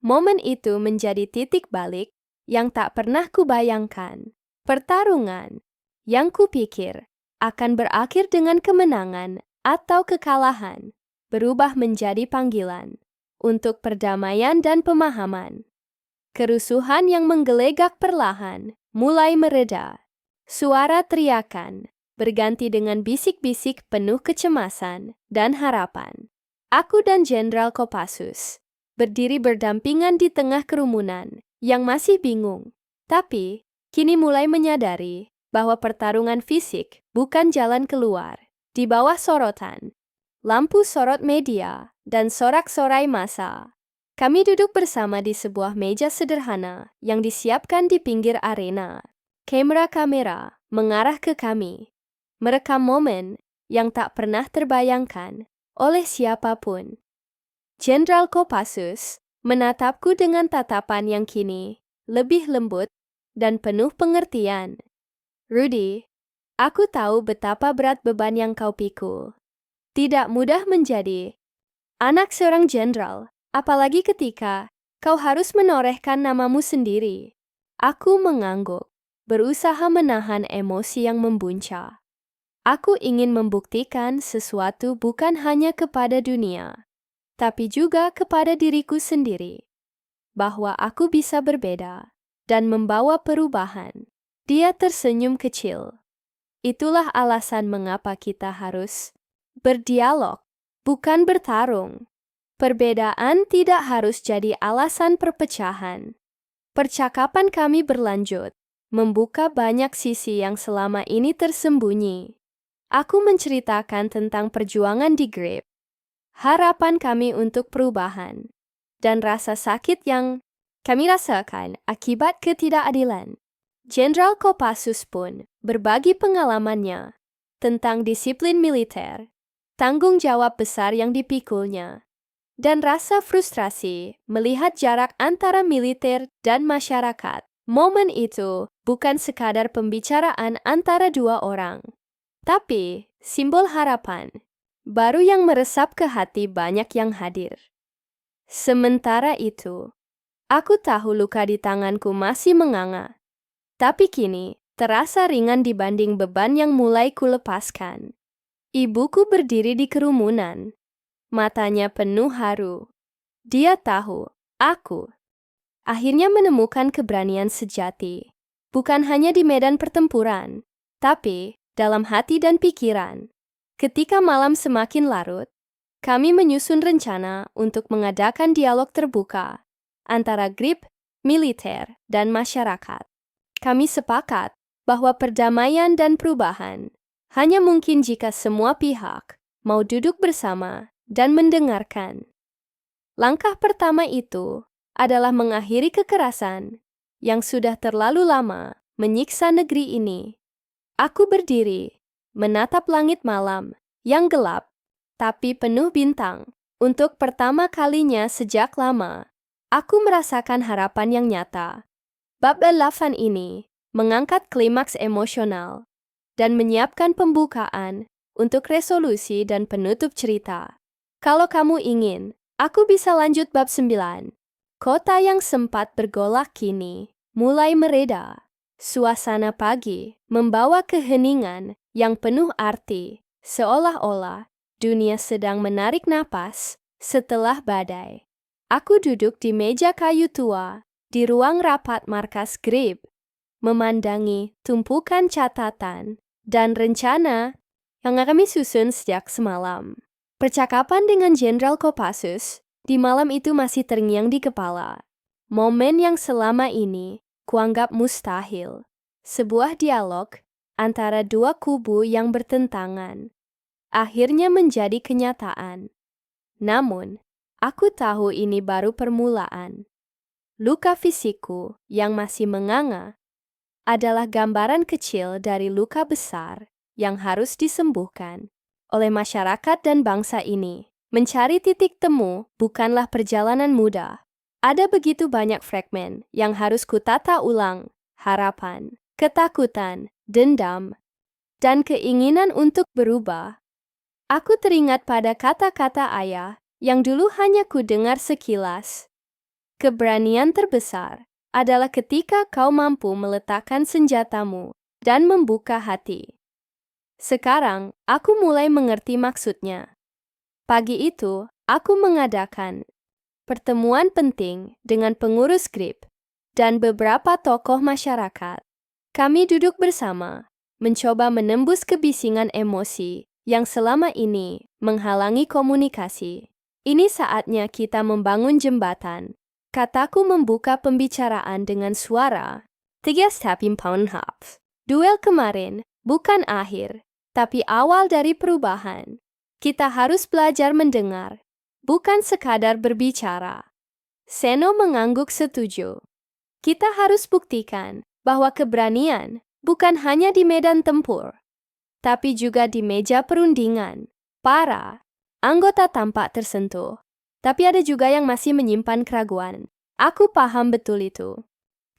Momen itu menjadi titik balik yang tak pernah kubayangkan. Pertarungan yang kupikir akan berakhir dengan kemenangan atau kekalahan, berubah menjadi panggilan untuk perdamaian dan pemahaman. Kerusuhan yang menggelegak perlahan mulai mereda. Suara teriakan berganti dengan bisik-bisik penuh kecemasan dan harapan. Aku dan Jenderal Kopassus berdiri berdampingan di tengah kerumunan yang masih bingung, tapi kini mulai menyadari bahwa pertarungan fisik bukan jalan keluar. Di bawah sorotan, lampu sorot media, dan sorak-sorai massa, kami duduk bersama di sebuah meja sederhana yang disiapkan di pinggir arena. Kamera-kamera mengarah ke kami, merekam momen yang tak pernah terbayangkan oleh siapapun. Jenderal Kopassus menatapku dengan tatapan yang kini lebih lembut dan penuh pengertian. Rudy, aku tahu betapa berat beban yang kau pikul. Tidak mudah menjadi anak seorang jenderal, apalagi ketika kau harus menorehkan namamu sendiri. Aku mengangguk, berusaha menahan emosi yang membuncah. Aku ingin membuktikan sesuatu bukan hanya kepada dunia, tapi juga kepada diriku sendiri, bahwa aku bisa berbeda dan membawa perubahan. Dia tersenyum kecil. Itulah alasan mengapa kita harus berdialog, bukan bertarung. Perbedaan tidak harus jadi alasan perpecahan. Percakapan kami berlanjut, membuka banyak sisi yang selama ini tersembunyi. Aku menceritakan tentang perjuangan di Grip, harapan kami untuk perubahan, dan rasa sakit yang kami rasakan akibat ketidakadilan. Jenderal Kopassus pun berbagi pengalamannya tentang disiplin militer, tanggung jawab besar yang dipikulnya, dan rasa frustrasi melihat jarak antara militer dan masyarakat. Momen itu bukan sekadar pembicaraan antara dua orang, tapi simbol harapan baru yang meresap ke hati banyak yang hadir. Sementara itu, aku tahu luka di tanganku masih menganga, tapi kini terasa ringan dibanding beban yang mulai kulepaskan. Ibuku berdiri di kerumunan, matanya penuh haru. Dia tahu, aku akhirnya menemukan keberanian sejati, bukan hanya di medan pertempuran, tapi dalam hati dan pikiran. Ketika malam semakin larut, kami menyusun rencana untuk mengadakan dialog terbuka antara Grip, militer, dan masyarakat. Kami sepakat bahwa perdamaian dan perubahan hanya mungkin jika semua pihak mau duduk bersama dan mendengarkan. Langkah pertama itu adalah mengakhiri kekerasan yang sudah terlalu lama menyiksa negeri ini. Aku berdiri, menatap langit malam yang gelap tapi penuh bintang. Untuk pertama kalinya sejak lama, aku merasakan harapan yang nyata. Bab 8 ini mengangkat klimaks emosional dan menyiapkan pembukaan untuk resolusi dan penutup cerita. Kalau kamu ingin, aku bisa lanjut bab 9. Kota yang sempat bergolak kini mulai mereda. Suasana pagi membawa keheningan yang penuh arti, seolah-olah dunia sedang menarik napas setelah badai. Aku duduk di meja kayu tua di ruang rapat markas Grip, memandangi tumpukan catatan dan rencana yang kami susun sejak semalam. Percakapan dengan Jenderal Kopassus di malam itu masih terngiang di kepala. Momen yang selama ini kuanggap mustahil. Sebuah dialog antara dua kubu yang bertentangan. akhirnya menjadi kenyataan. Namun, aku tahu ini baru permulaan. Luka fisikku yang masih menganga adalah gambaran kecil dari luka besar yang harus disembuhkan oleh masyarakat dan bangsa ini. Mencari titik temu bukanlah perjalanan mudah. Ada begitu banyak fragmen yang harus kutata ulang, harapan, ketakutan, dendam, dan keinginan untuk berubah. Aku teringat pada kata-kata ayah yang dulu hanya ku dengar sekilas. Keberanian terbesar adalah ketika kau mampu meletakkan senjatamu dan membuka hati. Sekarang, aku mulai mengerti maksudnya. Pagi itu, aku mengadakan pertemuan penting dengan pengurus GRIP dan beberapa tokoh masyarakat. Kami duduk bersama, mencoba menembus kebisingan emosi yang selama ini menghalangi komunikasi. Ini saatnya kita membangun jembatan. Kataku membuka pembicaraan dengan suara tegas tapi poundhaf. Duel kemarin bukan akhir, tapi awal dari perubahan. Kita harus belajar mendengar, bukan sekadar berbicara. Seno mengangguk setuju. Kita harus buktikan bahwa keberanian bukan hanya di medan tempur, tapi juga di meja perundingan. Para anggota tampak tersentuh, tapi ada juga yang masih menyimpan keraguan. Aku paham betul itu.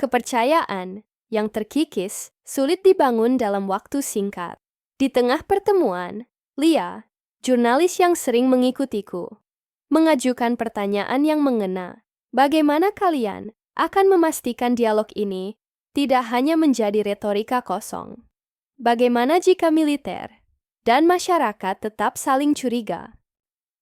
Kepercayaan yang terkikis sulit dibangun dalam waktu singkat. Di tengah pertemuan, Lia, jurnalis yang sering mengikutiku, mengajukan pertanyaan yang mengena. Bagaimana kalian akan memastikan dialog ini tidak hanya menjadi retorika kosong? Bagaimana jika militer dan masyarakat tetap saling curiga?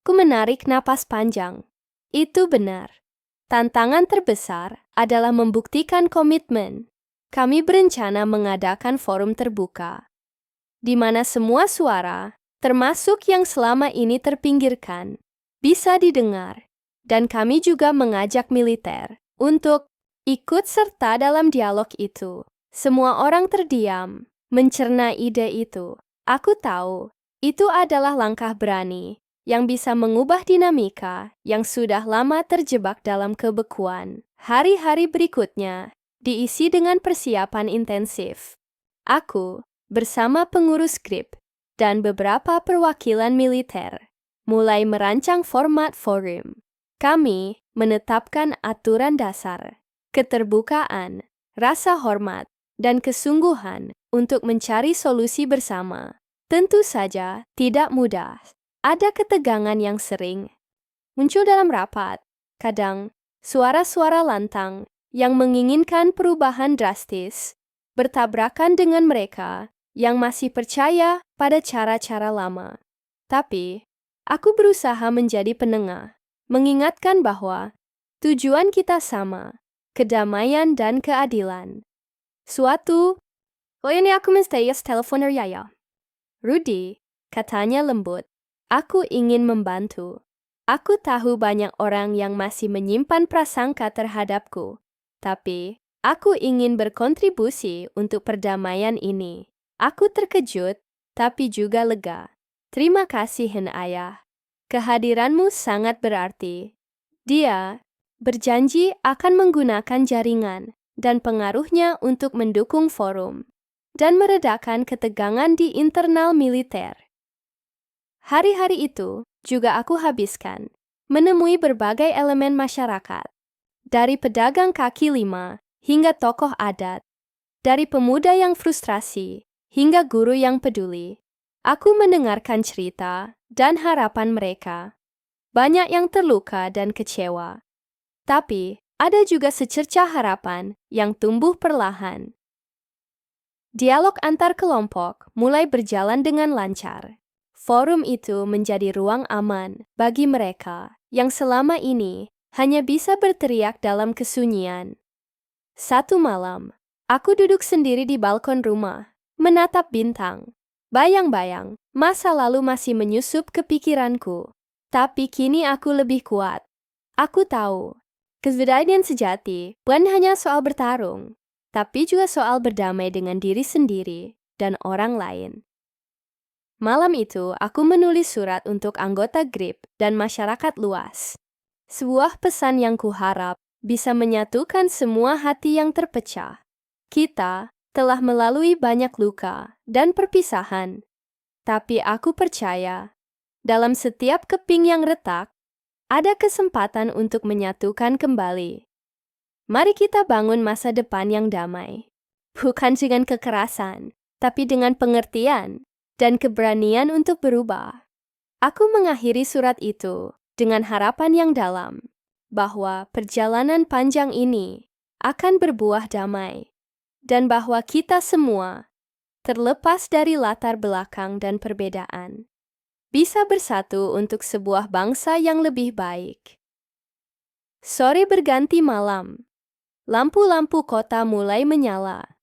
Ku menarik napas panjang. Itu benar. Tantangan terbesar adalah membuktikan komitmen. Kami berencana mengadakan forum terbuka, di mana semua suara, termasuk yang selama ini terpinggirkan, bisa didengar, dan kami juga mengajak militer untuk ikut serta dalam dialog itu. Semua orang terdiam, mencerna ide itu. Aku tahu, itu adalah langkah berani yang bisa mengubah dinamika yang sudah lama terjebak dalam kebekuan. Hari-hari berikutnya diisi dengan persiapan intensif. Aku, bersama pengurus GRIP dan beberapa perwakilan militer, mulai merancang format forum. Kami menetapkan aturan dasar, keterbukaan, rasa hormat, dan kesungguhan untuk mencari solusi bersama. Tentu saja tidak mudah. Ada ketegangan yang sering muncul dalam rapat. Kadang, suara-suara lantang yang menginginkan perubahan drastis bertabrakan dengan mereka yang masih percaya pada cara-cara lama. Tapi, aku berusaha menjadi penengah, mengingatkan bahwa tujuan kita sama, kedamaian dan keadilan. Ini aku menstayas teleponer Yaya. Rudy, katanya lembut, aku ingin membantu. Aku tahu banyak orang yang masih menyimpan prasangka terhadapku, tapi aku ingin berkontribusi untuk perdamaian ini. Aku terkejut, tapi juga lega. Terima kasih, Hen Ayah. Kehadiranmu sangat berarti. Dia berjanji akan menggunakan jaringan dan pengaruhnya untuk mendukung forum dan meredakan ketegangan di internal militer. Hari-hari itu juga aku habiskan menemui berbagai elemen masyarakat, dari pedagang kaki lima hingga tokoh adat, dari pemuda yang frustrasi hingga guru yang peduli. Aku mendengarkan cerita dan harapan mereka. Banyak yang terluka dan kecewa, tapi ada juga secercah harapan yang tumbuh perlahan. Dialog antar kelompok mulai berjalan dengan lancar. Forum itu menjadi ruang aman bagi mereka yang selama ini hanya bisa berteriak dalam kesunyian. Satu malam, aku duduk sendiri di balkon rumah, menatap bintang. Bayang-bayang, masa lalu masih menyusup ke pikiranku. Tapi kini aku lebih kuat. Aku tahu, keberanian sejati bukan hanya soal bertarung, tapi juga soal berdamai dengan diri sendiri dan orang lain. Malam itu, aku menulis surat untuk anggota GRIP dan masyarakat luas. Sebuah pesan yang kuharap bisa menyatukan semua hati yang terpecah. Kita telah melalui banyak luka dan perpisahan, tapi aku percaya dalam setiap keping yang retak, ada kesempatan untuk menyatukan kembali. Mari kita bangun masa depan yang damai. Bukan dengan kekerasan, tapi dengan pengertian dan keberanian untuk berubah. Aku mengakhiri surat itu dengan harapan yang dalam bahwa perjalanan panjang ini akan berbuah damai dan bahwa kita semua, terlepas dari latar belakang dan perbedaan, bisa bersatu untuk sebuah bangsa yang lebih baik. Sore berganti malam. Lampu-lampu kota mulai menyala,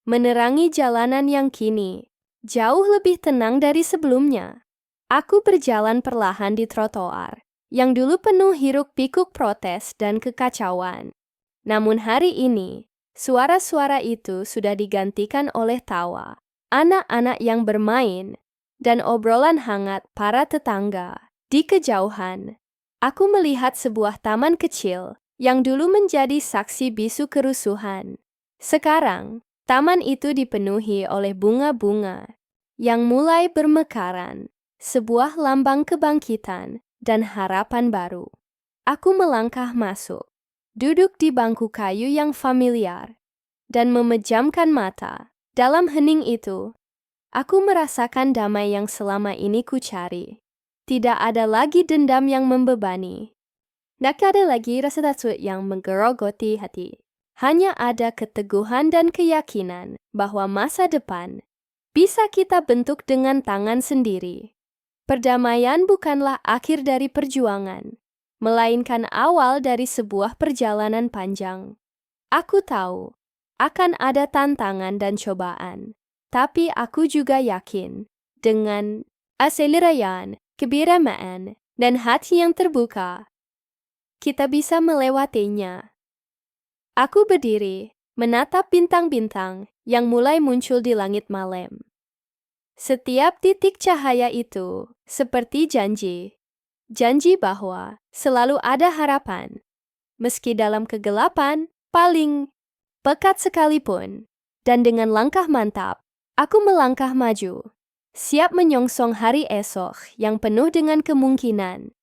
menerangi jalanan yang kini jauh lebih tenang dari sebelumnya. Aku berjalan perlahan di trotoar, yang dulu penuh hiruk-pikuk protes dan kekacauan. Namun hari ini, suara-suara itu sudah digantikan oleh tawa, anak-anak yang bermain, dan obrolan hangat para tetangga. Di kejauhan, aku melihat sebuah taman kecil yang dulu menjadi saksi bisu kerusuhan. Sekarang, taman itu dipenuhi oleh bunga-bunga yang mulai bermekaran, sebuah lambang kebangkitan dan harapan baru. Aku melangkah masuk, duduk di bangku kayu yang familiar, dan memejamkan mata. Dalam hening itu, aku merasakan damai yang selama ini ku cari. Tidak ada lagi dendam yang membebani. Tidak ada lagi rasa takut yang menggerogoti hati. Hanya ada keteguhan dan keyakinan bahwa masa depan bisa kita bentuk dengan tangan sendiri. Perdamaian bukanlah akhir dari perjuangan, melainkan awal dari sebuah perjalanan panjang. Aku tahu akan ada tantangan dan cobaan, tapi aku juga yakin dengan aselerayan, kebiramaan, dan hati yang terbuka, kita bisa melewatinya. Aku berdiri, menatap bintang-bintang yang mulai muncul di langit malam. Setiap titik cahaya itu seperti janji. Janji bahwa selalu ada harapan. Meski dalam kegelapan, paling pekat sekalipun. Dan dengan langkah mantap, aku melangkah maju. Siap menyongsong hari esok yang penuh dengan kemungkinan.